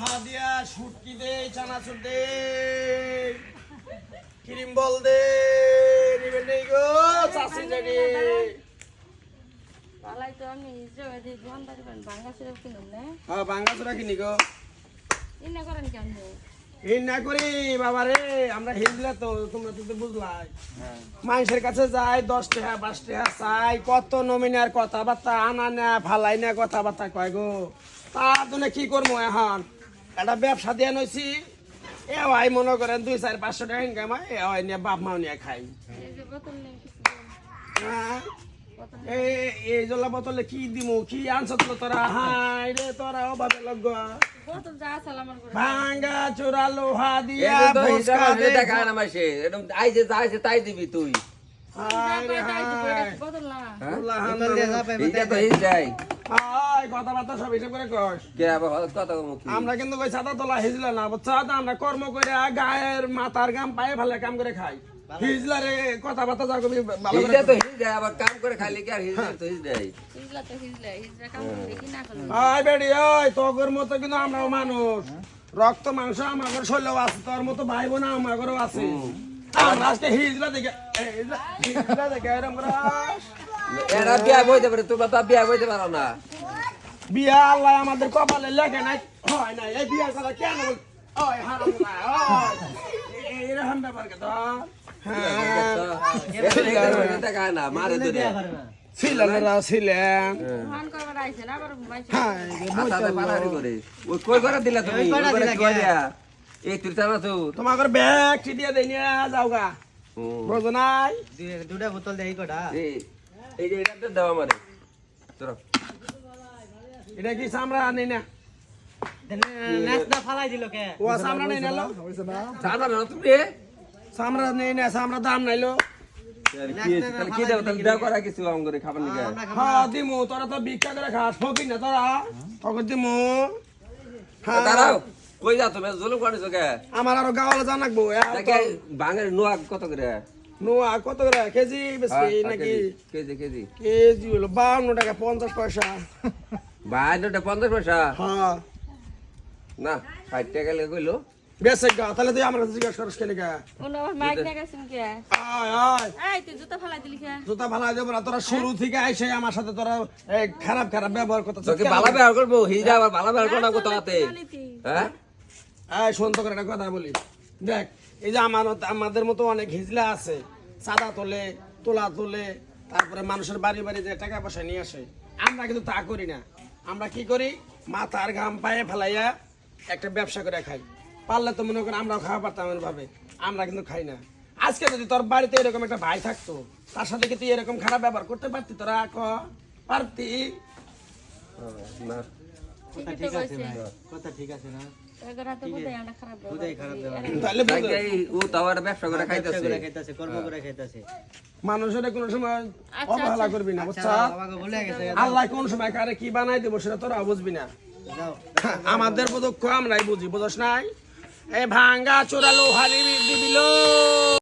লোহা দিয়া শুটকি দে চানাচুর দে ক্রিম বল দে নিবেন নেই গো চাষি জানি পালাই তো আমি জয় দি জন দাঁড়িয়ে ভাঙা ছিল কিনুম না হ্যাঁ বাঙ্গাসুরা কিনি গো ইন্না করেন কেন এই না করি বাবা রে আমরা হিজলে তো তোমরা তো বুঝলাই মানুষের কাছে যাই 10 টাকা 5 টাকা চাই কত নমিনার কথাবার্তা আনা না ফালাই না কথাবার্তা কয় গো তার জন্য কি করবো এখন একটা ব্যবসা দিয়ে নইছি এ ভাই মনে করেন 2-4-500 টাকা ইনকাম হয় এ ভাই নিয়ে বাপ মাও নিয়ে খাই এই যে বোতল নেই কিছু হ্যাঁ এই জলা বোতলে কি দিমু কি আনছ তো তোরা হাই রে তোরা অভাবে লগা বোতল যা আছে আমার করে ভাঙ্গা চোরা লোহা দিয়া তো বসকা হিসাব দে দেখা না মাসে একদম আই যে যা আছে তাই দিবি তুই হাই রে হাই বোতল না বোতল দিয়ে যাবে এইটা তো হিস যাই হাই কথাবার্তা সব হিসাব করে কস কে আবার কথা মুখি আমরা কিন্তু কই সাদা তোলা হিজলা না বুঝছো তো আমরা কর্ম করে গায়ের মাথার গাম পায়ে ফেলে কাম করে খাই হিজলা রে কথাবার্তা যা কবি ভালো করে এইটা তো হিস যায় আবার কাম করে খাইলে কি আর হিস তো হিস যায় হিজলা তো হিজলা কাম করে কি না করলে হাই বেডি ওই তোর মতো কিন্তু আমরাও মানুষ রক্ত মাংস আমাদের শরীরেও আছে তোর মতো ভাই বোন আমাদেরও আছে আমরা আজকে হিজলা দেখে হিজলা দেখে এরকম করে এরা বিয়া বইতে পারে তোমরা তো বিয়া বইতে পারো না বিয়া আল্লাহ আমাদের কপালে লেখে নাই হয় না এই বিয়ার কথা কেন বল ওই হারাম না ওই এরকম ব্যাপার কে তো দেখা না মারে তো ছিলেন ছিলেন ফোন করবার আইছে না আবার মাইছে আসাতে পারারি করে ওই কই করে দিলা তুমি ওই করে কি দিয়া এই তুই জানা তো তোমাদের ব্যাগ দিয়ে দেই নিয়ে যাও গা বুঝো নাই দুটা বোতল দেই কটা এই যে এটা দাও আমারে চলো এটা কি চামড়া নেই না নাস্তা ফালাই দিল কে ও চামড়া নেই না জানা না তুমি চামড়া নেই না চামড়া দাম নাইলো কি দাও তাহলে দাও করা কিছু আম করে খাবার নিকে হ্যাঁ দিমু তোরা তো ভিক্ষা করে খাস ফকির না তোরা তখন দিমু হ্যাঁ দাঁড়াও কই যা তুমি জলম করেছো কে আমার আরো গাওয়ালে জানাকবো দেখে বাঙের নোয়া কত করে নোয়া কত করে কেজি বেশি নাকি কেজি কেজি কেজি হলো 52 টাকা 50 পয়সা ভাই নোটা 50 পয়সা হ্যাঁ না 60 টাকা লাগে কইলো বেশি গা তাহলে তুই আমার কাছে জিজ্ঞাসা করিস কেন গা ওন আবার মাইক লাগাইছেন কে আয় আয় এই তুই জুতা ফালাই দিলি কে জুতা ভালো দেবো না তোরা শুরু থেকে আইসে আমার সাথে তোরা খারাপ খারাপ ব্যবহার করতেছ তোকে ভালো ব্যবহার করবো হিজা আবার ভালো ব্যবহার করো না কোথাতে হ্যাঁ এই শোন তোকে একটা কথা বলি দেখ এই যে আমাদের মতো অনেক হিজলা আছে সাদা তোলে তোলা তোলে তারপরে মানুষের বাড়ি বাড়ি যে টাকা পয়সা নিয়ে আসে আমরা কিন্তু তা করি না আমরা কি করি মাথার ঘাম পায়ে ফেলাইয়া একটা ব্যবসা করে খাই পারলে তো মনে করেন আমরাও খাওয়া পারতাম ভাবে আমরা কিন্তু খাই না আজকে যদি তোর বাড়িতে এরকম একটা ভাই থাকতো তার সাথে কি তুই এরকম খারাপ ব্যবহার করতে পারতি তোরা পারতি না কথা ঠিক আছে না কথা ঠিক আছে না এগরা তো বুঝাই আমরা খারাপ বুঝাই খারাপ দেওয়া তাহলে বুঝো। তাই ও তো আবার ব্যবসা করে খাইতেছে করে খাইতাছে কর্ম করে খাইতাছে মানুষের কোনো সময় অবহেলা করবি না বুঝছা আমাকে ভুলে গেছে আল্লাহ কোন সময় কারে কি বানাই দেবো সেটা তোরা বুঝবি না যাও আমাদের দুঃখ আমরাই বুঝি বুঝস নাই এই ভাঙ্গা চোরা লোহারি দিবিল